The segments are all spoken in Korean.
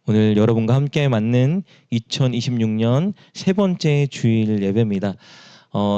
오늘 여러분과 함께 맞는 2026년 세 번째 주일 예배입니다.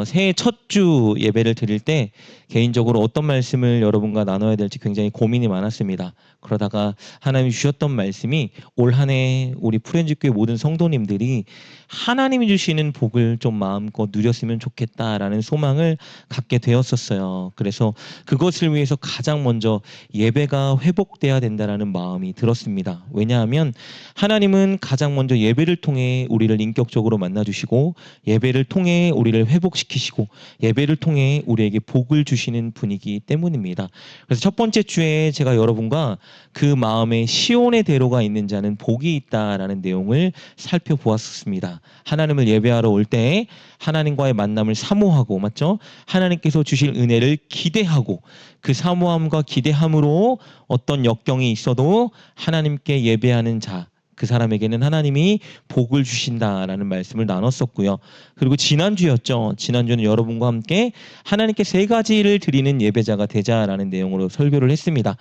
새해 첫 주 예배를 드릴 때 개인적으로 어떤 말씀을 여러분과 나눠야 될지 굉장히 고민이 많았습니다. 그러다가 하나님이 주셨던 말씀이 올 한 해 우리 프렌즈교회 모든 성도님들이 하나님이 주시는 복을 좀 마음껏 누렸으면 좋겠다라는 소망을 갖게 되었었어요. 그래서 그것을 위해서 가장 먼저 예배가 회복돼야 된다라는 마음이 들었습니다. 왜냐하면 하나님은 가장 먼저 예배를 통해 우리를 인격적으로 만나주시고 예배를 통해 우리를 회복시키시고 예배를 통해 우리에게 복을 주시는 분이기 때문입니다. 그래서 첫 번째 주에 제가 여러분과 그 마음에 시온의 대로가 있는 자는 복이 있다라는 내용을 살펴보았습니다. 하나님을 예배하러 올 때 하나님과의 만남을 사모하고, 맞죠? 하나님께서 주실 은혜를 기대하고 그 사모함과 기대함으로 어떤 역경이 있어도 하나님께 예배하는 자, 그 사람에게는 하나님이 복을 주신다라는 말씀을 나눴었고요. 그리고 지난주였죠. 지난주는 여러분과 함께 하나님께 세 가지를 드리는 예배자가 되자라는 내용으로 설교를 했습니다.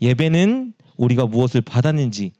예배는 우리가 무엇을 받았는지,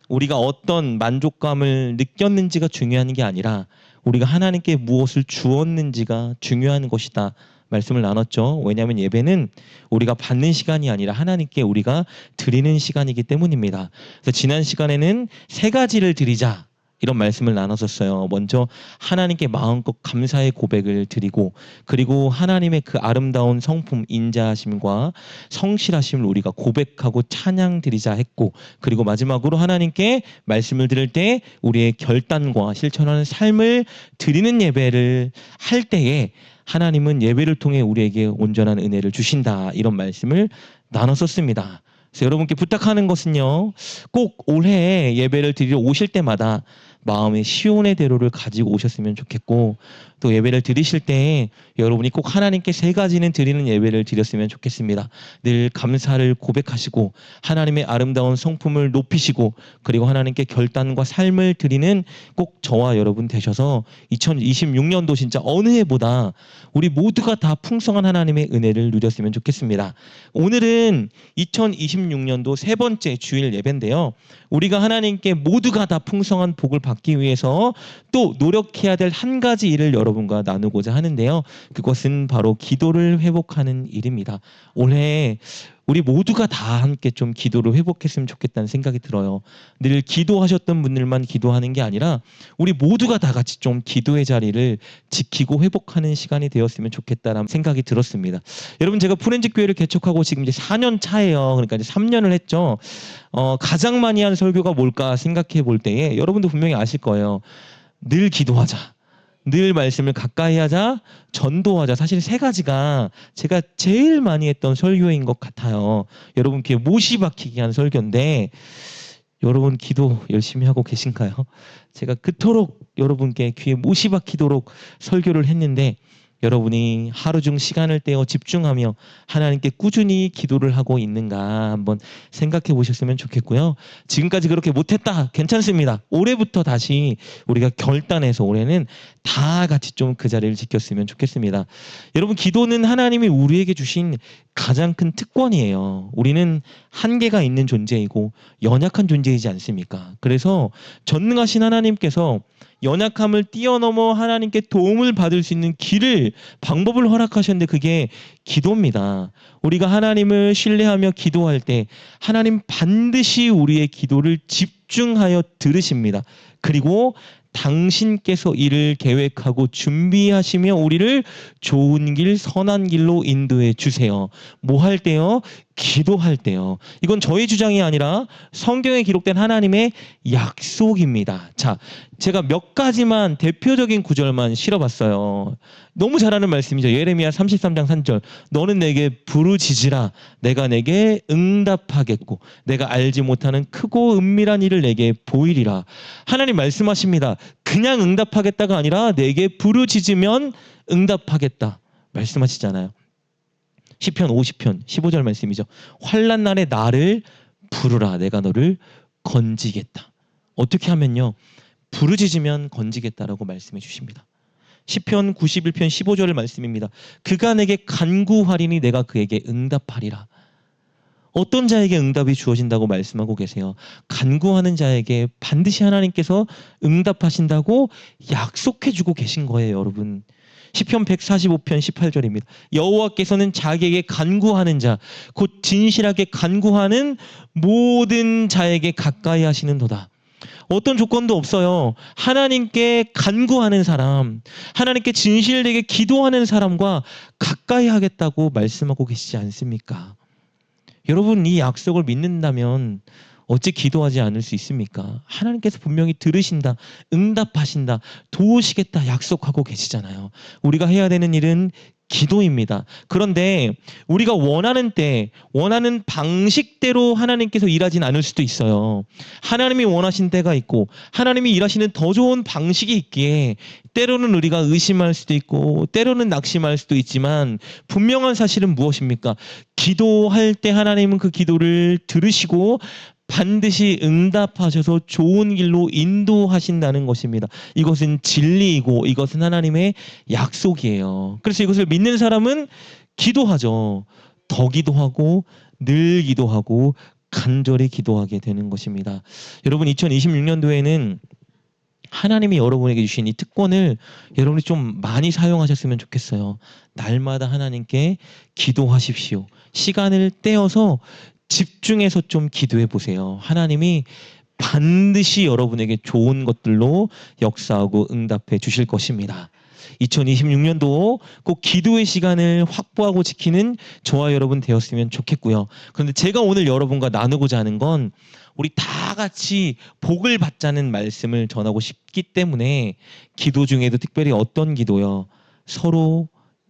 우리가 어떤 만족감을 느꼈는지가 중요한 게 아니라 우리가 하나님께 무엇을 주었는지가 중요한 것이다. 말씀을 나눴죠. 왜냐하면 예배는 우리가 받는 시간이 아니라 하나님께 우리가 드리는 시간이기 때문입니다. 그래서 지난 시간에는 세 가지를 드리자 이런 말씀을 나눴었어요. 먼저 하나님께 마음껏 감사의 고백을 드리고, 그리고 하나님의 그 아름다운 성품 인자하심과 성실하심을 우리가 고백하고 찬양 드리자 했고, 그리고 마지막으로 하나님께 말씀을 드릴 때 우리의 결단과 실천하는 삶을 드리는 예배를 할 때에 하나님은 예배를 통해 우리에게 온전한 은혜를 주신다, 이런 말씀을 나눴었습니다. 그래서 여러분께 부탁하는 것은요, 꼭 올해 예배를 드리러 오실 때마다 마음의 시온의 대로를 가지고 오셨으면 좋겠고, 또 예배를 드리실 때 여러분이 꼭 하나님께 세 가지는 드리는 예배를 드렸으면 좋겠습니다. 늘 감사를 고백하시고 하나님의 아름다운 성품을 높이시고, 그리고 하나님께 결단과 삶을 드리는 꼭 저와 여러분 되셔서 2026년도 진짜 어느 해보다 우리 모두가 다 풍성한 하나님의 은혜를 누렸으면 좋겠습니다. 오늘은 2026년도 세 번째 주일 예배인데요. 우리가 하나님께 모두가 다 풍성한 복을 받기 위해서 또 노력해야 될 한 가지 일을 여러분과 나누고자 하는데요. 그것은 바로 기도를 회복하는 일입니다. 올해 우리 모두가 다 함께 좀 기도를 회복했으면 좋겠다는 생각이 들어요. 늘 기도하셨던 분들만 기도하는 게 아니라 우리 모두가 다 같이 좀 기도의 자리를 지키고 회복하는 시간이 되었으면 좋겠다라는 생각이 들었습니다. 여러분, 제가 프렌즈 교회를 개척하고 지금 이제 4년 차예요. 그러니까 이제 3년을 했죠. 가장 많이 한 설교가 뭘까 생각해 볼 때에 여러분도 분명히 아실 거예요. 늘 기도하자, 늘 말씀을 가까이 하자, 전도하자. 사실 세 가지가 제가 제일 많이 했던 설교인 것 같아요. 여러분 귀에 못이 박히게 한 설교인데, 여러분 기도 열심히 하고 계신가요? 제가 그토록 여러분께 귀에 못이 박히도록 설교를 했는데, 여러분이 하루 중 시간을 떼어 집중하며 하나님께 꾸준히 기도를 하고 있는가 한번 생각해 보셨으면 좋겠고요. 지금까지 그렇게 못했다, 괜찮습니다. 올해부터 다시 우리가 결단해서 올해는 다 같이 좀 그 자리를 지켰으면 좋겠습니다. 여러분, 기도는 하나님이 우리에게 주신 가장 큰 특권이에요. 우리는 한계가 있는 존재이고 연약한 존재이지 않습니까? 그래서 전능하신 하나님께서 연약함을 뛰어넘어 하나님께 도움을 받을 수 있는 길을, 방법을 허락하셨는데 그게 기도입니다. 우리가 하나님을 신뢰하며 기도할 때 하나님 반드시 우리의 기도를 집중하여 들으십니다. 그리고 당신께서 이를 계획하고 준비하시며 우리를 좋은 길, 선한 길로 인도해 주세요. 뭐 할 때요? 기도할 때요. 이건 저의 주장이 아니라 성경에 기록된 하나님의 약속입니다. 자, 제가 몇 가지만 대표적인 구절만 실어봤어요. 너무 잘하는 말씀이죠. 예레미야 33장 3절. 너는 내게 부르짖으라. 내가 내게 응답하겠고 내가 알지 못하는 크고 은밀한 일을 내게 보이리라. 하나님 말씀하십니다. 그냥 응답하겠다가 아니라 내게 부르짖으면 응답하겠다 말씀하시잖아요. 시편 50편 15절 말씀이죠. 환난 날에 나를 부르라. 내가 너를 건지겠다. 어떻게 하면요? 부르짖으면 건지겠다라고 말씀해 주십니다. 시편 91편 15절 말씀입니다. 그가 내게 간구하리니 내가 그에게 응답하리라. 어떤 자에게 응답이 주어진다고 말씀하고 계세요? 간구하는 자에게 반드시 하나님께서 응답하신다고 약속해주고 계신 거예요, 여러분. 시편 145편 18절입니다. 여호와께서는 자기에게 간구하는 자, 곧 진실하게 간구하는 모든 자에게 가까이 하시는도다. 어떤 조건도 없어요. 하나님께 간구하는 사람, 하나님께 진실되게 기도하는 사람과 가까이 하겠다고 말씀하고 계시지 않습니까? 여러분, 이 약속을 믿는다면 어찌 기도하지 않을 수 있습니까? 하나님께서 분명히 들으신다, 응답하신다, 도우시겠다 약속하고 계시잖아요. 우리가 해야 되는 일은 기도입니다. 그런데 우리가 원하는 때, 원하는 방식대로 하나님께서 일하진 않을 수도 있어요. 하나님이 원하신 때가 있고 하나님이 일하시는 더 좋은 방식이 있기에 때로는 우리가 의심할 수도 있고 때로는 낙심할 수도 있지만 분명한 사실은 무엇입니까? 기도할 때 하나님은 그 기도를 들으시고 반드시 응답하셔서 좋은 길로 인도하신다는 것입니다. 이것은 진리이고 이것은 하나님의 약속이에요. 그래서 이것을 믿는 사람은 기도하죠. 더 기도하고 늘 기도하고 간절히 기도하게 되는 것입니다. 여러분, 2026년도에는 하나님이 여러분에게 주신 이 특권을 여러분이 좀 많이 사용하셨으면 좋겠어요. 날마다 하나님께 기도하십시오. 시간을 떼어서 집중해서 좀 기도해 보세요. 하나님이 반드시 여러분에게 좋은 것들로 역사하고 응답해 주실 것입니다. 2026년도 꼭 기도의 시간을 확보하고 지키는 저와 여러분 되었으면 좋겠고요. 그런데 제가 오늘 여러분과 나누고자 하는 건 우리 다 같이 복을 받자는 말씀을 전하고 싶기 때문에 기도 중에도 특별히 어떤 기도요? 서로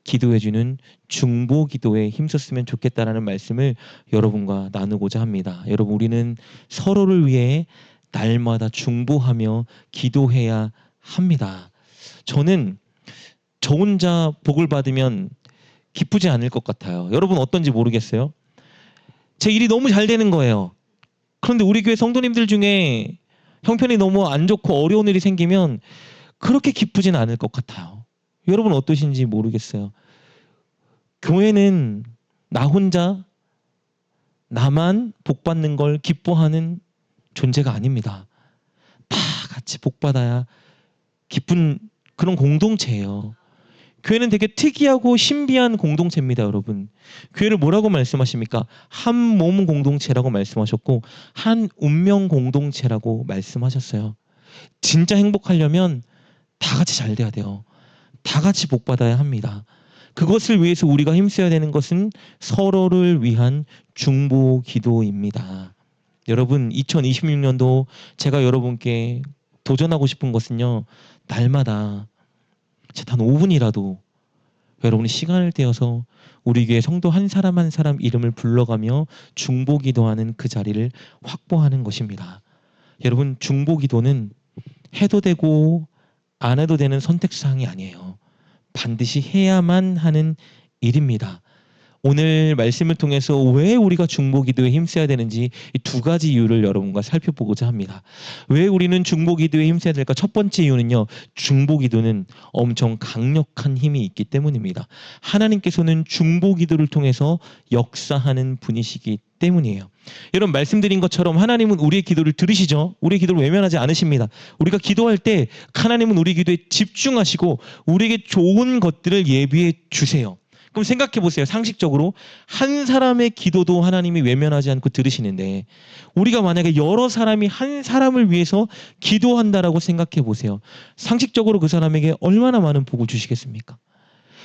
기도해주는 중보 기도에 힘썼으면 좋겠다라는 말씀을 여러분과 나누고자 합니다. 여러분, 우리는 서로를 위해 날마다 중보하며 기도해야 합니다. 저는 저 혼자 복을 받으면 기쁘지 않을 것 같아요. 여러분 어떤지 모르겠어요. 제 일이 너무 잘 되는 거예요. 그런데 우리 교회 성도님들 중에 형편이 너무 안 좋고 어려운 일이 생기면 그렇게 기쁘진 않을 것 같아요. 여러분 어떠신지 모르겠어요. 교회는 나 혼자 나만 복 받는 걸 기뻐하는 존재가 아닙니다. 다 같이 복 받아야 기쁜 그런 공동체예요. 교회는 되게 특이하고 신비한 공동체입니다, 여러분. 교회를 뭐라고 말씀하십니까? 한 몸 공동체라고 말씀하셨고 한 운명 공동체라고 말씀하셨어요. 진짜 행복하려면 다 같이 잘 돼야 돼요. 다 같이 복 받아야 합니다. 그것을 위해서 우리가 힘써야 되는 것은 서로를 위한 중보 기도입니다. 여러분, 2026년도 제가 여러분께 도전하고 싶은 것은요, 날마다 단 5분이라도 여러분이 시간을 떼어서 우리 교회 성도 한 사람 한 사람 이름을 불러가며 중보 기도하는 그 자리를 확보하는 것입니다. 여러분, 중보 기도는 해도 되고 안 해도 되는 선택사항이 아니에요. 반드시 해야만 하는 일입니다. 오늘 말씀을 통해서 왜 우리가 중보 기도에 힘써야 되는지 이 두 가지 이유를 여러분과 살펴보고자 합니다. 왜 우리는 중보 기도에 힘써야 될까? 첫 번째 이유는요, 중보 기도는 엄청 강력한 힘이 있기 때문입니다. 하나님께서는 중보 기도를 통해서 역사하는 분이시기 때문이에요. 여러분, 말씀드린 것처럼 하나님은 우리의 기도를 들으시죠. 우리의 기도를 외면하지 않으십니다. 우리가 기도할 때 하나님은 우리 기도에 집중하시고 우리에게 좋은 것들을 예비해 주세요. 그럼 생각해 보세요. 상식적으로 한 사람의 기도도 하나님이 외면하지 않고 들으시는데 우리가 만약에 여러 사람이 한 사람을 위해서 기도한다라고 생각해 보세요. 상식적으로 그 사람에게 얼마나 많은 복을 주시겠습니까?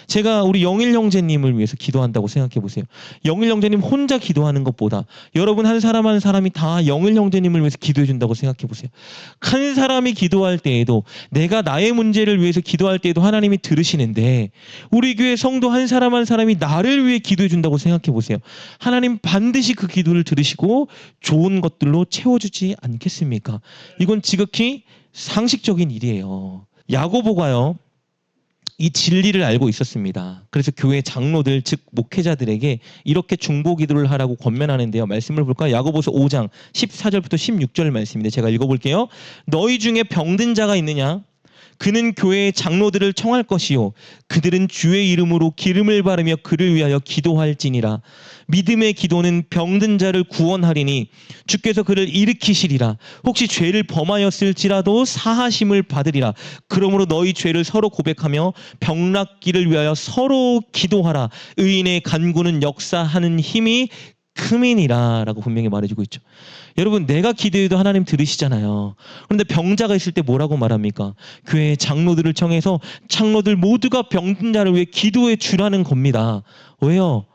제가 우리 영일 형제님을 위해서 기도한다고 생각해 보세요. 영일 형제님 혼자 기도하는 것보다 여러분 한 사람 한 사람이 다 영일 형제님을 위해서 기도해 준다고 생각해 보세요. 한 사람이 기도할 때에도 내가 나의 문제를 위해서 기도할 때에도 하나님이 들으시는데 우리 교회 성도 한 사람 한 사람이 나를 위해 기도해 준다고 생각해 보세요. 하나님 반드시 그 기도를 들으시고 좋은 것들로 채워주지 않겠습니까? 이건 지극히 상식적인 일이에요. 야고보가요, 이 진리를 알고 있었습니다. 그래서 교회 장로들 즉 목회자들에게 이렇게 중보 기도를 하라고 권면하는데요. 말씀을 볼까요? 야고보서 5장 14절부터 16절 말씀인데 제가 읽어볼게요. 너희 중에 병든 자가 있느냐? 그는 교회의 장로들을 청할 것이요 그들은 주의 이름으로 기름을 바르며 그를 위하여 기도할지니라. 믿음의 기도는 병든 자를 구원하리니 주께서 그를 일으키시리라. 혹시 죄를 범하였을지라도 사하심을 받으리라. 그러므로 너희 죄를 서로 고백하며 병 낫기를 위하여 서로 기도하라. 의인의 간구는 역사하는 힘이 크민이라 라고 분명히 말해주고 있죠. 여러분, 내가 기도해도 하나님 들으시잖아요. 그런데 병자가 있을 때 뭐라고 말합니까? 교회 장로들을 청해서 장로들 모두가 병든 자를 위해 기도해 주라는 겁니다. 왜요?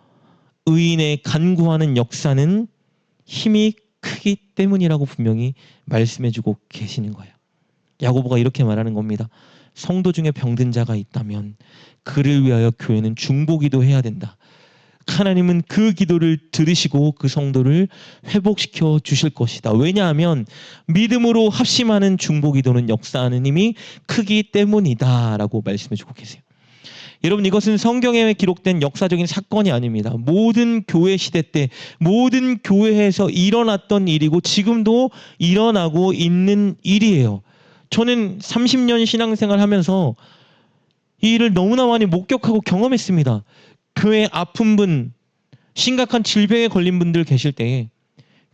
의인의 간구하는 역사는 힘이 크기 때문이라고 분명히 말씀해주고 계시는 거예요. 야고보가 이렇게 말하는 겁니다. 성도 중에 병든 자가 있다면 그를 위하여 교회는 중보기도 해야 된다. 하나님은 그 기도를 들으시고 그 성도를 회복시켜 주실 것이다. 왜냐하면 믿음으로 합심하는 중보기도는 역사하는 힘이 크기 때문이다 라고 말씀해주고 계세요. 여러분, 이것은 성경에 기록된 역사적인 사건이 아닙니다. 모든 교회 시대 때 모든 교회에서 일어났던 일이고 지금도 일어나고 있는 일이에요. 저는 30년 신앙생활 하면서 이 일을 너무나 많이 목격하고 경험했습니다. 교회 아픈 분, 심각한 질병에 걸린 분들 계실 때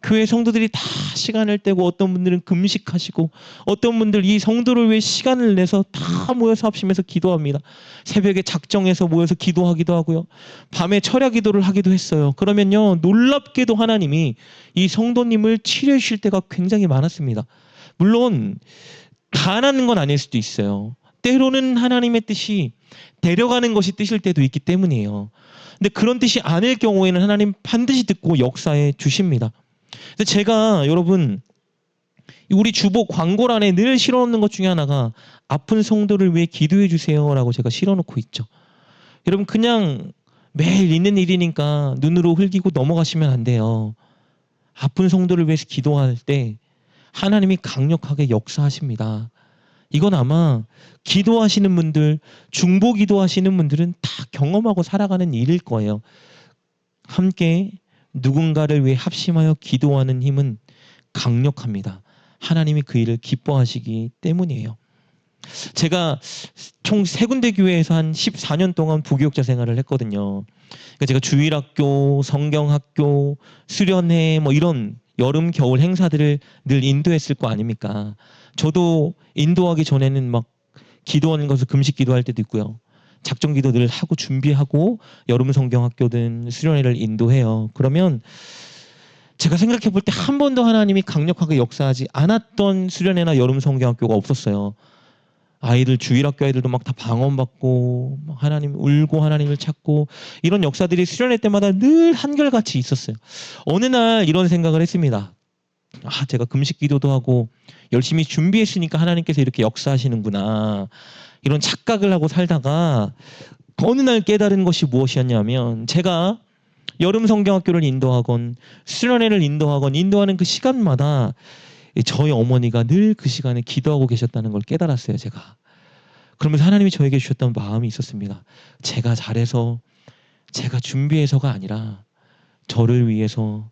교회 성도들이 다 시간을 떼고 어떤 분들은 금식하시고 어떤 분들 이 성도를 위해 시간을 내서 다 모여서 합심해서 기도합니다. 새벽에 작정해서 모여서 기도하기도 하고요. 밤에 철야 기도를 하기도 했어요. 그러면요, 놀랍게도 하나님이 이 성도님을 치료해 주실 때가 굉장히 많았습니다. 물론 다 하는 건 아닐 수도 있어요. 때로는 하나님의 뜻이 데려가는 것이 뜻일 때도 있기 때문이에요. 근데 그런 뜻이 아닐 경우에는 하나님 반드시 듣고 역사해 주십니다. 근데 제가 여러분 우리 주보 광고란에 늘 실어놓는 것 중에 하나가 아픈 성도를 위해 기도해 주세요라고 제가 실어놓고 있죠. 여러분, 그냥 매일 있는 일이니까 눈으로 흘기고 넘어가시면 안 돼요. 아픈 성도를 위해서 기도할 때 하나님이 강력하게 역사하십니다. 이건 아마 기도하시는 분들, 중보 기도하시는 분들은 다 경험하고 살아가는 일일 거예요. 함께 누군가를 위해 합심하여 기도하는 힘은 강력합니다. 하나님이 그 일을 기뻐하시기 때문이에요. 제가 총 3군데 교회에서 한 14년 동안 부교육자 생활을 했거든요. 그러니까 제가 주일학교, 성경학교, 수련회 뭐 이런 여름, 겨울 행사들을 늘 인도했을 거 아닙니까? 저도 인도하기 전에는 막 기도하는 것을 금식 기도할 때도 있고요. 작정 기도 늘 하고 준비하고 여름 성경학교든 수련회를 인도해요. 그러면 제가 생각해 볼 때 한 번도 하나님이 강력하게 역사하지 않았던 수련회나 여름 성경학교가 없었어요. 아이들, 주일학교 아이들도 막 다 방언받고 하나님 울고 하나님을 찾고 이런 역사들이 수련회 때마다 늘 한결같이 있었어요. 어느 날 이런 생각을 했습니다. 제가 금식 기도도 하고 열심히 준비했으니까 하나님께서 이렇게 역사하시는구나, 이런 착각을 하고 살다가 어느 날 깨달은 것이 무엇이었냐면, 제가 여름 성경학교를 인도하건 수련회를 인도하건 인도하는 그 시간마다 저희 어머니가 늘 그 시간에 기도하고 계셨다는 걸 깨달았어요. 제가 그러면서 하나님이 저에게 주셨던 마음이 있었습니다. 제가 잘해서, 제가 준비해서가 아니라 저를 위해서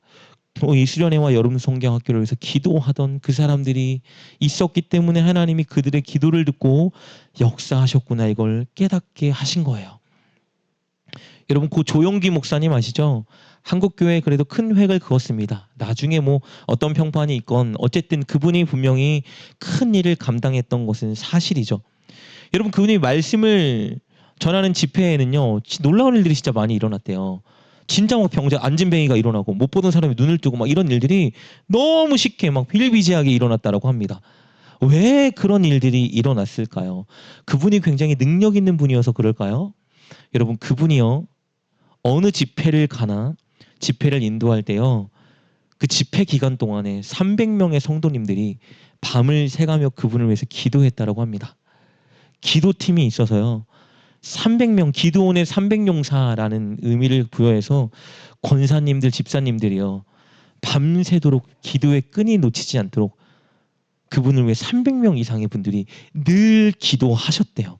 이 수련회와 여름 성경학교를 위해서 기도하던 그 사람들이 있었기 때문에 하나님이 그들의 기도를 듣고 역사하셨구나, 이걸 깨닫게 하신 거예요. 여러분, 그 조용기 목사님 아시죠? 한국교회에 그래도 큰 획을 그었습니다. 나중에 뭐 어떤 평판이 있건 어쨌든 그분이 분명히 큰 일을 감당했던 것은 사실이죠. 여러분, 그분이 말씀을 전하는 집회에는요, 놀라운 일들이 진짜 많이 일어났대요. 진짜 막 병자, 안진뱅이가 일어나고 못 보던 사람이 눈을 뜨고 막 이런 일들이 너무 쉽게 막 비일비재하게 일어났다라고 합니다. 왜 그런 일들이 일어났을까요? 그분이 굉장히 능력 있는 분이어서 그럴까요? 여러분, 그분이요, 어느 집회를 가나 집회를 인도할 때요, 그 집회 기간 동안에 300명의 성도님들이 밤을 새가며 그분을 위해서 기도했다라고 합니다. 기도팀이 있어서요, 300명, 기도원의 300용사라는 의미를 부여해서 권사님들, 집사님들이요, 밤새도록 기도의 끈이 놓치지 않도록 그분을 위해 300명 이상의 분들이 늘 기도하셨대요.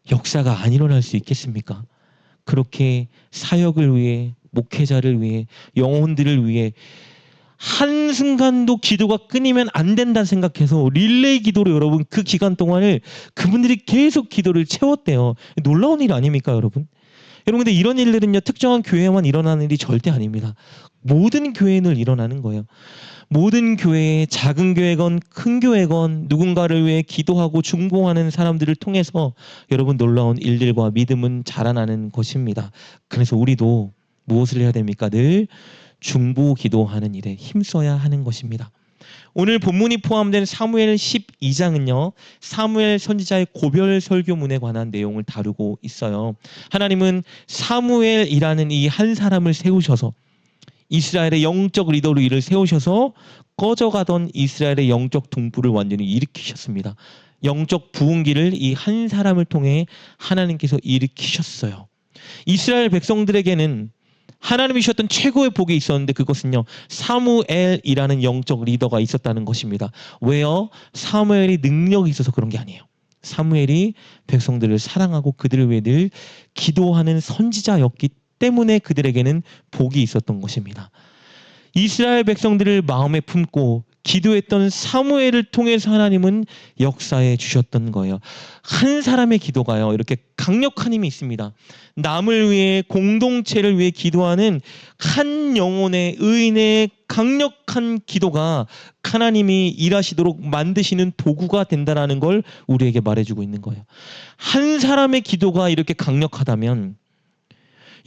역사가 안 일어날 수 있겠습니까? 그렇게 사역을 위해, 목회자를 위해, 영혼들을 위해 한순간도 기도가 끊이면 안 된다 생각해서 릴레이 기도로 여러분 그 기간 동안을 그분들이 계속 기도를 채웠대요. 놀라운 일 아닙니까 여러분? 여러분 근데 이런 일들은요 특정한 교회에만 일어나는 일이 절대 아닙니다. 모든 교회는 일어나는 거예요. 모든 교회에 작은 교회건 큰 교회건 누군가를 위해 기도하고 중보하는 사람들을 통해서 여러분 놀라운 일들과 믿음은 자라나는 것입니다. 그래서 우리도 무엇을 해야 됩니까? 늘 중보 기도하는 일에 힘써야 하는 것입니다. 오늘 본문이 포함된 사무엘 12장은요. 사무엘 선지자의 고별 설교문에 관한 내용을 다루고 있어요. 하나님은 사무엘이라는 이 한 사람을 세우셔서 이스라엘의 영적 리더로 이를 세우셔서 꺼져가던 이스라엘의 영적 동부를 완전히 일으키셨습니다. 영적 부흥기를 이 한 사람을 통해 하나님께서 일으키셨어요. 이스라엘 백성들에게는 하나님이 주셨던 최고의 복이 있었는데 그것은요 사무엘이라는 영적 리더가 있었다는 것입니다. 왜요? 사무엘이 능력이 있어서 그런 게 아니에요. 사무엘이 백성들을 사랑하고 그들을 위해 늘 기도하는 선지자였기 때문에 그들에게는 복이 있었던 것입니다. 이스라엘 백성들을 마음에 품고 기도했던 사무엘을 통해서 하나님은 역사해 주셨던 거예요. 한 사람의 기도가요 이렇게 강력한 힘이 있습니다. 남을 위해 공동체를 위해 기도하는 한 영혼의 의인의 강력한 기도가 하나님이 일하시도록 만드시는 도구가 된다는 걸 우리에게 말해주고 있는 거예요. 한 사람의 기도가 이렇게 강력하다면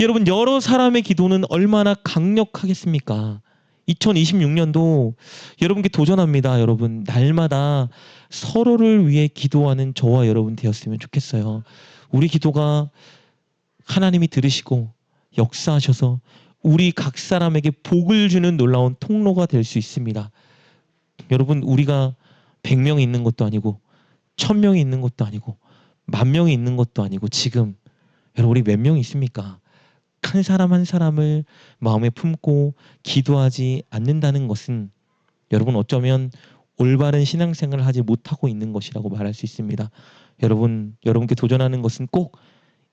여러분 여러 사람의 기도는 얼마나 강력하겠습니까? 2026년도 여러분께 도전합니다. 여러분 날마다 서로를 위해 기도하는 저와 여러분 되었으면 좋겠어요. 우리 기도가 하나님이 들으시고 역사하셔서 우리 각 사람에게 복을 주는 놀라운 통로가 될 수 있습니다. 여러분 우리가 100명이 있는 것도 아니고 1000명이 있는 것도 아니고 10,000명이 있는 것도 아니고 지금 여러분 우리 몇 명이 있습니까? 한 사람 한 사람을 마음에 품고 기도하지 않는다는 것은 여러분 어쩌면 올바른 신앙생활을 하지 못하고 있는 것이라고 말할 수 있습니다. 여러분께 도전하는 것은 꼭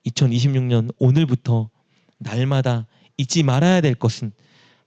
2026년 오늘부터 날마다 잊지 말아야 될 것은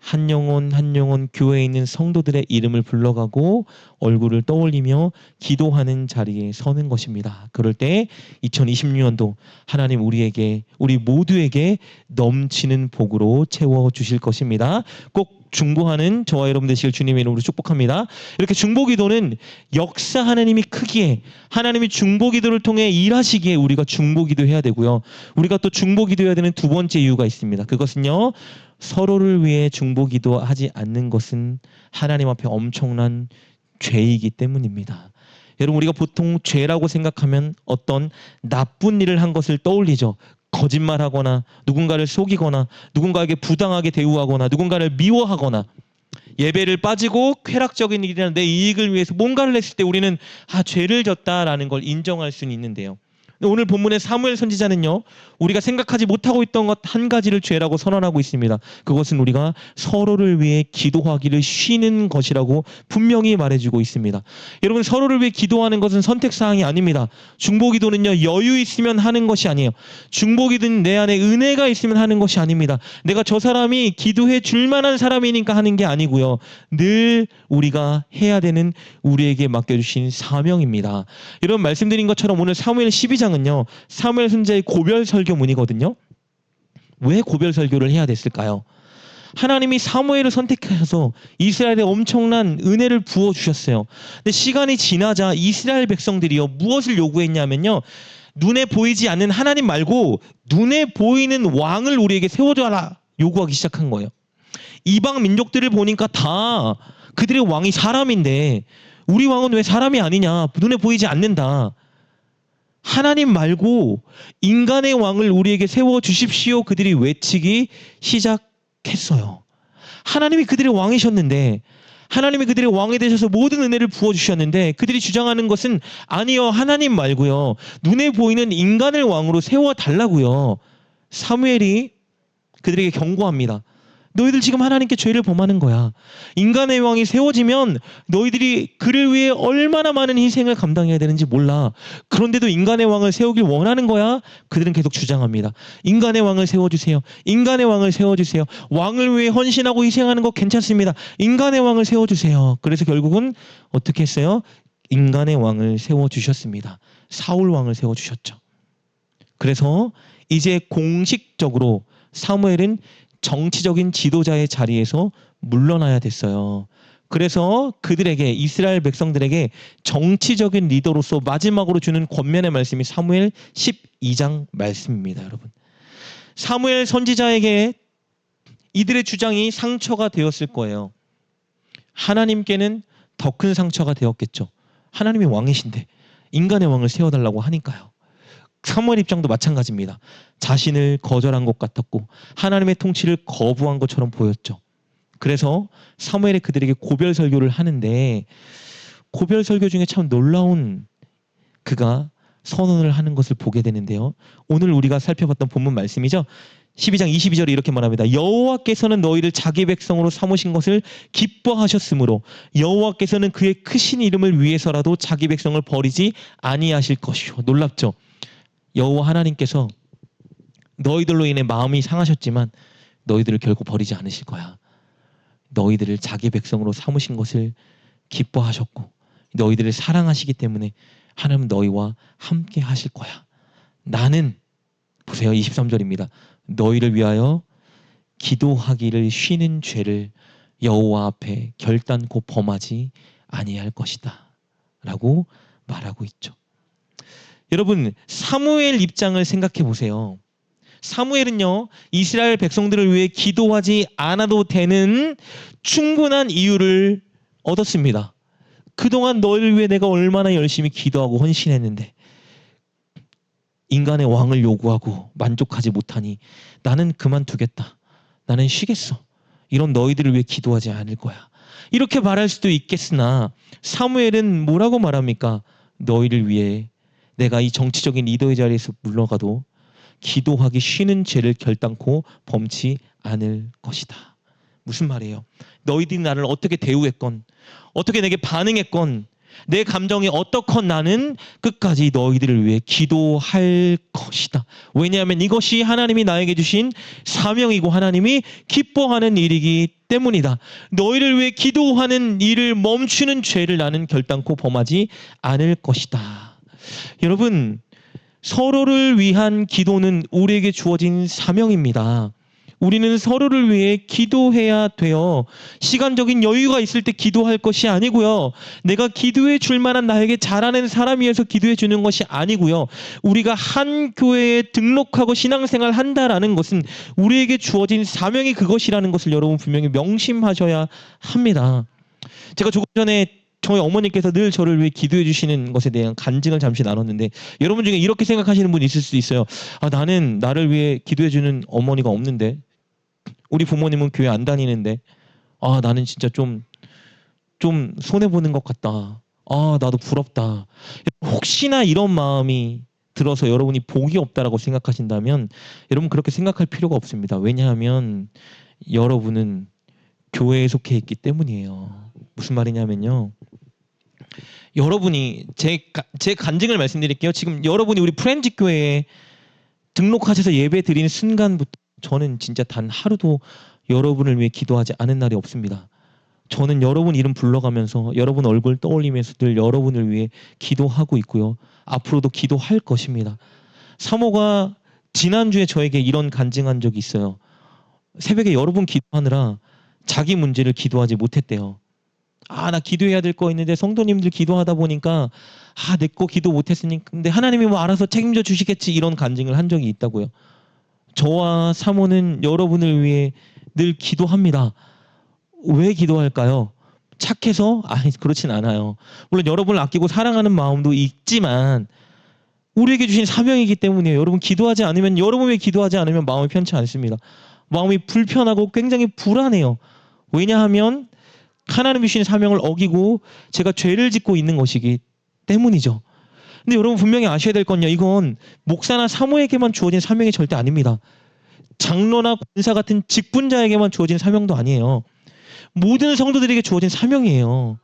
한 영혼 한 영혼 교회에 있는 성도들의 이름을 불러가고 얼굴을 떠올리며 기도하는 자리에 서는 것입니다. 그럴 때 2026년도 하나님 우리 모두에게 넘치는 복으로 채워주실 것입니다. 꼭 중보하는 저와 여러분 되시길 주님의 이름으로 축복합니다. 이렇게 중보기도는 역사하는 힘이 크기에 하나님이 중보기도를 통해 일하시기에 우리가 중보기도해야 되고요. 우리가 또 중보기도해야 되는 두 번째 이유가 있습니다. 그것은요. 서로를 위해 중보기도하지 않는 것은 하나님 앞에 엄청난 죄이기 때문입니다. 여러분 우리가 보통 죄라고 생각하면 어떤 나쁜 일을 한 것을 떠올리죠. 거짓말하거나 누군가를 속이거나 누군가에게 부당하게 대우하거나 누군가를 미워하거나 예배를 빠지고 쾌락적인 일이나 내 이익을 위해서 뭔가를 했을 때 우리는 죄를 졌다라는 걸 인정할 수는 있는데요. 오늘 본문의 사무엘 선지자는요. 우리가 생각하지 못하고 있던 것 한 가지를 죄라고 선언하고 있습니다. 그것은 우리가 서로를 위해 기도하기를 쉬는 것이라고 분명히 말해주고 있습니다. 여러분 서로를 위해 기도하는 것은 선택사항이 아닙니다. 중보기도는요. 여유 있으면 하는 것이 아니에요. 중보기도는 내 안에 은혜가 있으면 하는 것이 아닙니다. 내가 저 사람이 기도해 줄 만한 사람이니까 하는 게 아니고요. 늘 우리가 해야 되는 우리에게 맡겨주신 사명입니다. 여러분 말씀드린 것처럼 오늘 사무엘 12장은요. 사무엘 선지자의 고별 설교문이거든요. 왜 고별 설교를 해야 됐을까요? 하나님이 사무엘을 선택하셔서 이스라엘에 엄청난 은혜를 부어주셨어요. 근데 시간이 지나자 이스라엘 백성들이요. 무엇을 요구했냐면요. 눈에 보이지 않는 하나님 말고 눈에 보이는 왕을 우리에게 세워줘라 요구하기 시작한 거예요. 이방 민족들을 보니까 다 그들의 왕이 사람인데 우리 왕은 왜 사람이 아니냐. 눈에 보이지 않는다. 하나님 말고 인간의 왕을 우리에게 세워주십시오. 그들이 외치기 시작했어요. 하나님이 그들의 왕이셨는데 하나님이 그들의 왕이 되셔서 모든 은혜를 부어주셨는데 그들이 주장하는 것은 아니요. 하나님 말고요. 눈에 보이는 인간을 왕으로 세워달라고요. 사무엘이 그들에게 경고합니다. 너희들 지금 하나님께 죄를 범하는 거야. 인간의 왕이 세워지면 너희들이 그를 위해 얼마나 많은 희생을 감당해야 되는지 몰라. 그런데도 인간의 왕을 세우길 원하는 거야. 그들은 계속 주장합니다. 인간의 왕을 세워주세요. 인간의 왕을 세워주세요. 왕을 위해 헌신하고 희생하는 거 괜찮습니다. 인간의 왕을 세워주세요. 그래서 결국은 어떻게 했어요? 인간의 왕을 세워주셨습니다. 사울 왕을 세워주셨죠. 그래서 이제 공식적으로 사무엘은 정치적인 지도자의 자리에서 물러나야 됐어요. 그래서 그들에게, 이스라엘 백성들에게 정치적인 리더로서 마지막으로 주는 권면의 말씀이 사무엘 12장 말씀입니다, 여러분. 사무엘 선지자에게 이들의 주장이 상처가 되었을 거예요. 하나님께는 더 큰 상처가 되었겠죠. 하나님이 왕이신데 인간의 왕을 세워달라고 하니까요. 사무엘 입장도 마찬가지입니다. 자신을 거절한 것 같았고 하나님의 통치를 거부한 것처럼 보였죠. 그래서 사무엘이 그들에게 고별 설교를 하는데, 고별 설교 중에 참 놀라운 그가 선언을 하는 것을 보게 되는데요. 오늘 우리가 살펴봤던 본문 말씀이죠. 12장 22절에 이렇게 말합니다. 여호와께서는 너희를 자기 백성으로 삼으신 것을 기뻐하셨으므로 여호와께서는 그의 크신 이름을 위해서라도 자기 백성을 버리지 아니하실 것이요. 놀랍죠. 여호와 하나님께서 너희들로 인해 마음이 상하셨지만 너희들을 결코 버리지 않으실 거야. 너희들을 자기 백성으로 삼으신 것을 기뻐하셨고 너희들을 사랑하시기 때문에 하나님은 너희와 함께 하실 거야. 나는, 보세요, 23절입니다. 너희를 위하여 기도하기를 쉬는 죄를 여호와 앞에 결단코 범하지 아니할 것이다 라고 말하고 있죠. 여러분, 사무엘 입장을 생각해 보세요. 사무엘은요, 이스라엘 백성들을 위해 기도하지 않아도 되는 충분한 이유를 얻었습니다. 그동안 너희를 위해 내가 얼마나 열심히 기도하고 헌신했는데 인간의 왕을 요구하고 만족하지 못하니 나는 그만두겠다. 나는 쉬겠어. 이런 너희들을 위해 기도하지 않을 거야. 이렇게 말할 수도 있겠으나 사무엘은 뭐라고 말합니까? 너희를 위해 내가 이 정치적인 리더의 자리에서 물러가도 기도하기 쉬는 죄를 결단코 범치 않을 것이다. 무슨 말이에요? 너희들이 나를 어떻게 대우했건 어떻게 내게 반응했건 내 감정이 어떻건 나는 끝까지 너희들을 위해 기도할 것이다. 왜냐하면 이것이 하나님이 나에게 주신 사명이고 하나님이 기뻐하는 일이기 때문이다. 너희를 위해 기도하는 일을 멈추는 죄를 나는 결단코 범하지 않을 것이다. 여러분, 서로를 위한 기도는 우리에게 주어진 사명입니다. 우리는 서로를 위해 기도해야 돼요. 시간적인 여유가 있을 때 기도할 것이 아니고요. 내가 기도해 줄 만한 나에게 잘하는 사람이어서 기도해 주는 것이 아니고요. 우리가 한 교회에 등록하고 신앙생활 한다라는 것은 우리에게 주어진 사명이 그것이라는 것을 여러분 분명히 명심하셔야 합니다. 제가 조금 전에 저희 어머니께서 늘 저를 위해 기도해 주시는 것에 대한 간증을 잠시 나눴는데, 여러분 중에 이렇게 생각하시는 분이 있을 수 있어요. 나는 나를 위해 기도해 주는 어머니가 없는데, 우리 부모님은 교회 안 다니는데, 나는 진짜 좀 손해보는 것 같다. 나도 부럽다. 혹시나 이런 마음이 들어서 여러분이 복이 없다라고 생각하신다면 여러분 그렇게 생각할 필요가 없습니다. 왜냐하면 여러분은 교회에 속해 있기 때문이에요. 무슨 말이냐면요, 여러분이 제 간증을 말씀드릴게요. 지금 여러분이 우리 프렌즈 교회에 등록하셔서 예배 드리는 순간부터 저는 진짜 단 하루도 여러분을 위해 기도하지 않은 날이 없습니다. 저는 여러분 이름 불러가면서 여러분 얼굴 떠올리면서 늘 여러분을 위해 기도하고 있고요. 앞으로도 기도할 것입니다. 사모가 지난주에 저에게 이런 간증한 적이 있어요. 새벽에 여러분 기도하느라 자기 문제를 기도하지 못했대요. 나 기도해야 될 거 있는데 성도님들 기도하다 보니까 내 거 기도 못했으니까 근데 하나님이 뭐 알아서 책임져 주시겠지, 이런 간증을 한 적이 있다고요. 저와 사모는 여러분을 위해 늘 기도합니다. 왜 기도할까요? 착해서? 그렇진 않아요. 물론 여러분을 아끼고 사랑하는 마음도 있지만 우리에게 주신 사명이기 때문이에요. 여러분 기도하지 않으면, 여러분이 기도하지 않으면 마음이 편치 않습니다. 마음이 불편하고 굉장히 불안해요. 왜냐하면 하나님이 주신 사명을 어기고 제가 죄를 짓고 있는 것이기 때문이죠. 근데 여러분 분명히 아셔야 될 건요, 이건 목사나 사모에게만 주어진 사명이 절대 아닙니다. 장로나 권사 같은 직분자에게만 주어진 사명도 아니에요. 모든 성도들에게 주어진 사명이에요.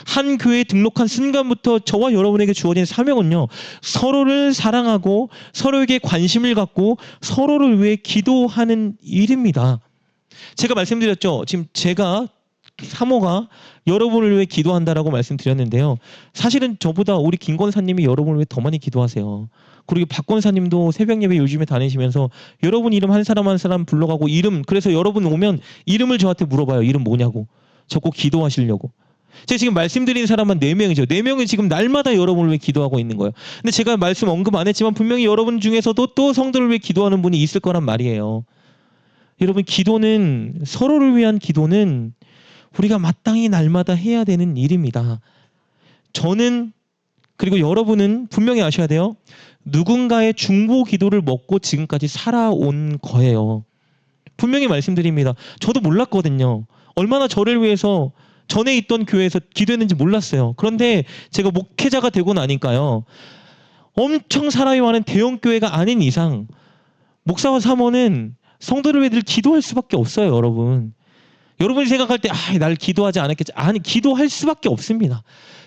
한 교회에 등록한 순간부터 저와 여러분에게 주어진 사명은요, 서로를 사랑하고 서로에게 관심을 갖고 서로를 위해 기도하는 일입니다. 제가 말씀드렸죠. 지금 제가 사모가 여러분을 위해 기도한다라고 말씀드렸는데요. 사실은 저보다 우리 김 권사님이 여러분을 위해 더 많이 기도하세요. 그리고 박 권사님도 새벽 예배 요즘에 다니시면서 여러분 이름 한 사람 한 사람 불러가고 이름, 그래서 여러분 오면 이름을 저한테 물어봐요. 이름 뭐냐고. 저 꼭 기도하시려고. 제가 지금 말씀드린 사람은 4명이죠. 4명이 지금 날마다 여러분을 위해 기도하고 있는 거예요. 근데 제가 말씀 언급 안 했지만 분명히 여러분 중에서도 또 성도를 위해 기도하는 분이 있을 거란 말이에요. 여러분, 기도는, 서로를 위한 기도는 우리가 마땅히 날마다 해야 되는 일입니다. 저는, 그리고 여러분은 분명히 아셔야 돼요. 누군가의 중보 기도를 먹고 지금까지 살아온 거예요. 분명히 말씀드립니다. 저도 몰랐거든요. 얼마나 저를 위해서 전에 있던 교회에서 기도했는지 몰랐어요. 그런데 제가 목회자가 되고 나니까요, 엄청 사람이 많은 대형 교회가 아닌 이상 목사와 사모는 성도를 위해 늘 기도할 수밖에 없어요. 여러분, 여러분이 생각할 때 날 기도하지 않았겠지. 아니, 기도할 수밖에 없습니다.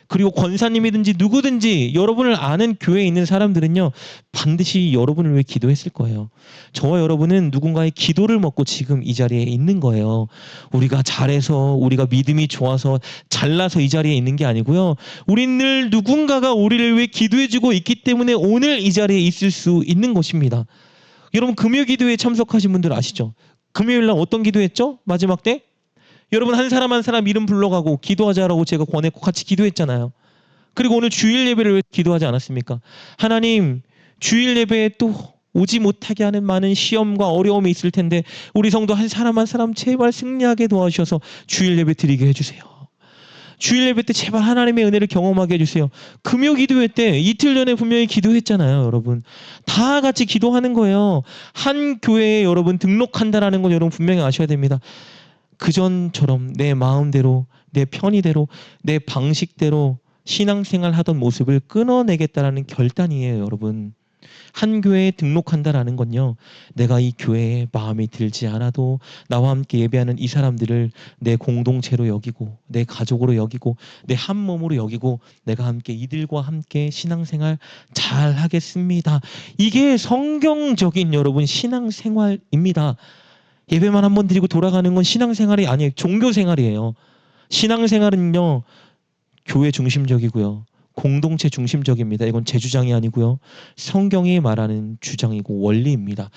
그리고 권사님이든지 누구든지 여러분을 아는 교회에 있는 사람들은요, 반드시 여러분을 위해 기도했을 거예요. 저와 여러분은 누군가의 기도를 먹고 지금 이 자리에 있는 거예요. 우리가 잘해서, 우리가 믿음이 좋아서 잘나서 이 자리에 있는 게 아니고요. 우린 늘 누군가가 우리를 위해 기도해주고 있기 때문에 오늘 이 자리에 있을 수 있는 것입니다. 여러분, 금요 기도에 참석하신 분들 아시죠? 금요일 날 어떤 기도했죠? 마지막 때? 여러분, 한 사람 한 사람 이름 불러가고 기도하자라고 제가 권했고 같이 기도했잖아요. 그리고 오늘 주일 예배를 왜 기도하지 않았습니까? 하나님, 주일 예배에 또 오지 못하게 하는 많은 시험과 어려움이 있을 텐데 우리 성도 한 사람 한 사람 제발 승리하게 도와주셔서 주일 예배 드리게 해주세요. 주일 예배 때 제발 하나님의 은혜를 경험하게 해주세요. 금요 기도회 때 이틀 전에 분명히 기도했잖아요. 여러분, 다 같이 기도하는 거예요. 한 교회에 여러분 등록한다라는 건 여러분 분명히 아셔야 됩니다. 그전처럼 내 마음대로, 내 편의대로, 내 방식대로 신앙생활 하던 모습을 끊어내겠다라는 결단이에요. 여러분, 한 교회에 등록한다라는 건요, 내가 이 교회에 마음이 들지 않아도 나와 함께 예배하는 이 사람들을 내 공동체로 여기고 내 가족으로 여기고 내 한 몸으로 여기고 내가 함께 이들과 함께 신앙생활 잘 하겠습니다. 이게 성경적인 여러분 신앙생활입니다. 예배만 한번 드리고 돌아가는 건 신앙생활이 아니에요. 종교생활이에요. 신앙생활은요, 교회 중심적이고요, 공동체 중심적입니다. 이건 제 주장이 아니고요, 성경이 말하는 주장이고 원리입니다.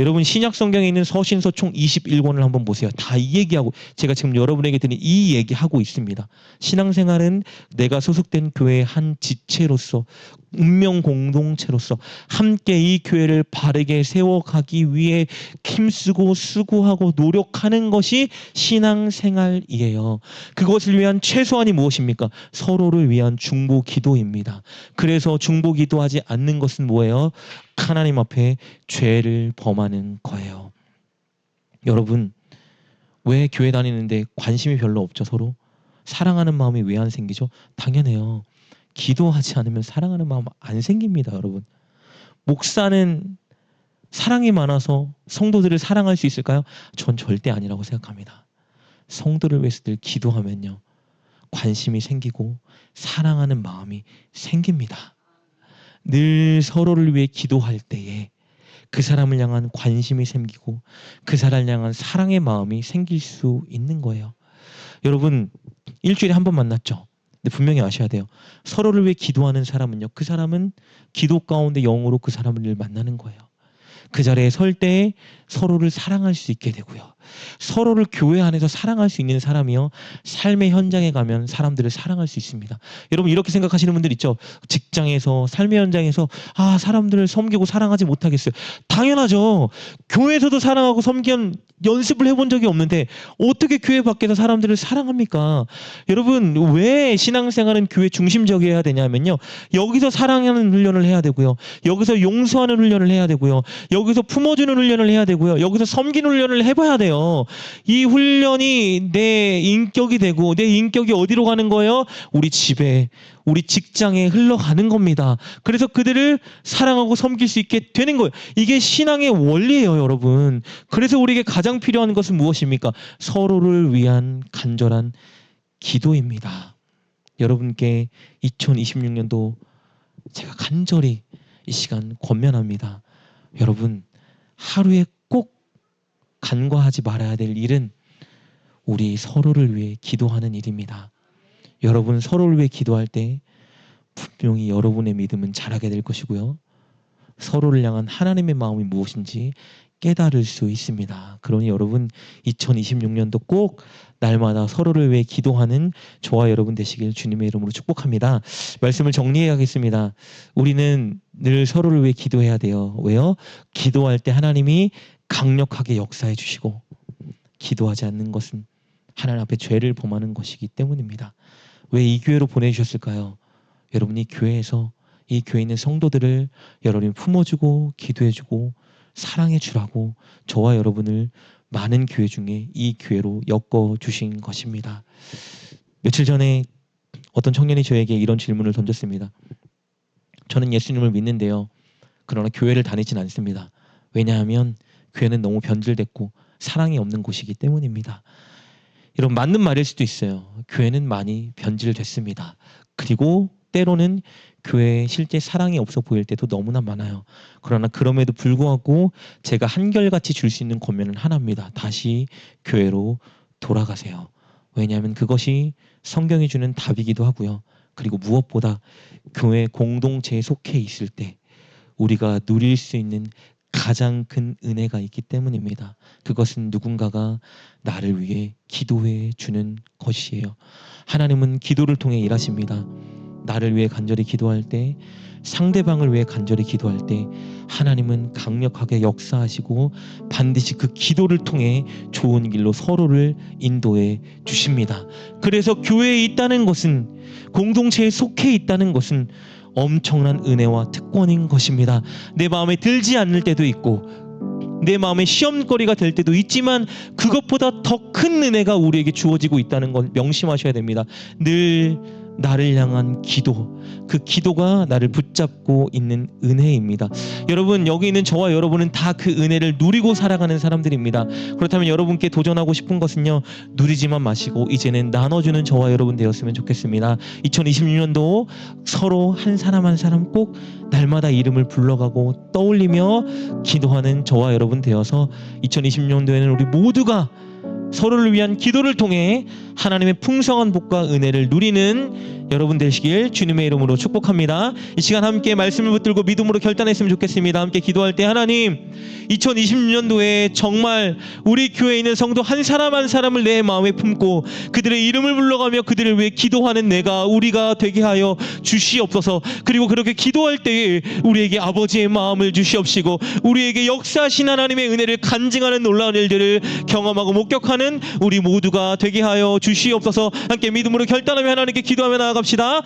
여러분, 신약 성경에 있는 서신서 총 21권을 한번 보세요. 다 이 얘기하고, 제가 지금 여러분에게 드린 이 얘기하고 있습니다. 신앙생활은 내가 소속된 교회의 한 지체로서, 운명 공동체로서 함께 이 교회를 바르게 세워가기 위해 힘쓰고 수고하고 노력하는 것이 신앙생활이에요. 그것을 위한 최소한이 무엇입니까? 서로를 위한 중보 기도입니다. 그래서 중보 기도하지 않는 것은 뭐예요? 하나님 앞에 죄를 범하는 거예요. 여러분, 왜 교회 다니는데 관심이 별로 없죠? 서로 사랑하는 마음이 왜 안 생기죠? 당연해요. 기도하지 않으면 사랑하는 마음 안 생깁니다. 여러분, 목사는 사랑이 많아서 성도들을 사랑할 수 있을까요? 전 절대 아니라고 생각합니다. 성도를 위해서 늘 기도하면요, 관심이 생기고 사랑하는 마음이 생깁니다. 늘 서로를 위해 기도할 때에 그 사람을 향한 관심이 생기고 그 사람을 향한 사랑의 마음이 생길 수 있는 거예요. 여러분, 일주일에 한 번 만났죠? 근데 분명히 아셔야 돼요. 서로를 위해 기도하는 사람은요, 그 사람은 기도 가운데 영으로 그 사람을 늘 만나는 거예요. 그 자리에 설 때 서로를 사랑할 수 있게 되고요, 서로를 교회 안에서 사랑할 수 있는 사람이요, 삶의 현장에 가면 사람들을 사랑할 수 있습니다. 여러분, 이렇게 생각하시는 분들 있죠? 직장에서, 삶의 현장에서 사람들을 섬기고 사랑하지 못하겠어요. 당연하죠. 교회에서도 사랑하고 섬기는 연습을 해본 적이 없는데 어떻게 교회 밖에서 사람들을 사랑합니까? 여러분, 왜 신앙생활은 교회 중심적이어야 되냐면요, 여기서 사랑하는 훈련을 해야 되고요, 여기서 용서하는 훈련을 해야 되고요, 여기서 품어주는 훈련을 해야 되고요, 여기서 섬기는 훈련을 해봐야 돼요. 거예요. 이 훈련이 내 인격이 되고 내 인격이 어디로 가는 거예요? 우리 집에, 우리 직장에 흘러가는 겁니다. 그래서 그들을 사랑하고 섬길 수 있게 되는 거예요. 이게 신앙의 원리예요, 여러분. 그래서 우리에게 가장 필요한 것은 무엇입니까? 서로를 위한 간절한 기도입니다. 여러분께 2026년도 제가 간절히 이 시간 권면합니다. 여러분, 하루에 꼭 간과하지 말아야 될 일은 우리 서로를 위해 기도하는 일입니다. 여러분, 서로를 위해 기도할 때 분명히 여러분의 믿음은 자라게 될 것이고요. 서로를 향한 하나님의 마음이 무엇인지 깨달을 수 있습니다. 그러니 여러분, 2026년도 꼭 날마다 서로를 위해 기도하는 저와 여러분 되시길 주님의 이름으로 축복합니다. 말씀을 정리해야겠습니다. 우리는 늘 서로를 위해 기도해야 돼요. 왜요? 기도할 때 하나님이 강력하게 역사해 주시고, 기도하지 않는 것은 하나님 앞에 죄를 범하는 것이기 때문입니다. 왜 이 교회로 보내주셨을까요? 여러분이 교회에서 이 교회에 있는 성도들을 여러분이 품어주고 기도해주고 사랑해주라고 저와 여러분을 많은 교회 중에 이 교회로 엮어주신 것입니다. 며칠 전에 어떤 청년이 저에게 이런 질문을 던졌습니다. 저는 예수님을 믿는데요. 그러나 교회를 다니진 않습니다. 왜냐하면 교회는 너무 변질됐고 사랑이 없는 곳이기 때문입니다. 이런 맞는 말일 수도 있어요. 교회는 많이 변질됐습니다. 그리고 때로는 교회에 실제 사랑이 없어 보일 때도 너무나 많아요. 그러나 그럼에도 불구하고 제가 한결같이 줄 수 있는 권면은 하나입니다. 다시 교회로 돌아가세요. 왜냐하면 그것이 성경이 주는 답이기도 하고요. 그리고 무엇보다 교회 공동체에 속해 있을 때 우리가 누릴 수 있는 가장 큰 은혜가 있기 때문입니다. 그것은 누군가가 나를 위해 기도해 주는 것이에요. 하나님은 기도를 통해 일하십니다. 나를 위해 간절히 기도할 때, 상대방을 위해 간절히 기도할 때 하나님은 강력하게 역사하시고 반드시 그 기도를 통해 좋은 길로 서로를 인도해 주십니다. 그래서 교회에 있다는 것은, 공동체에 속해 있다는 것은 엄청난 은혜와 특권인 것입니다. 내 마음에 들지 않을 때도 있고 내 마음에 시험거리가 될 때도 있지만 그것보다 더 큰 은혜가 우리에게 주어지고 있다는 걸 명심하셔야 됩니다. 늘 나를 향한 기도, 그 기도가 나를 붙잡고 있는 은혜입니다. 여러분, 여기 있는 저와 여러분은 다 그 은혜를 누리고 살아가는 사람들입니다. 그렇다면 여러분께 도전하고 싶은 것은요, 누리지만 마시고 이제는 나눠주는 저와 여러분 되었으면 좋겠습니다. 2026년도 서로 한 사람 한 사람 꼭 날마다 이름을 불러가고 떠올리며 기도하는 저와 여러분 되어서 2026년도에는 우리 모두가 서로를 위한 기도를 통해 하나님의 풍성한 복과 은혜를 누리는 여러분 되시길 주님의 이름으로 축복합니다. 이 시간 함께 말씀을 붙들고 믿음으로 결단했으면 좋겠습니다. 함께 기도할 때, 하나님, 2026년도에 정말 우리 교회에 있는 성도 한 사람 한 사람을 내 마음에 품고 그들의 이름을 불러가며 그들을 위해 기도하는 우리가 되게 하여 주시옵소서. 그리고 그렇게 기도할 때에 우리에게 아버지의 마음을 주시옵시고 우리에게 역사하신 하나님의 은혜를 간증하는 놀라운 일들을 경험하고 목격하는 우리 모두가 되게 하여 주시옵소서. 함께 믿음으로 결단하며 하나님께 기도하며 나아갑시다.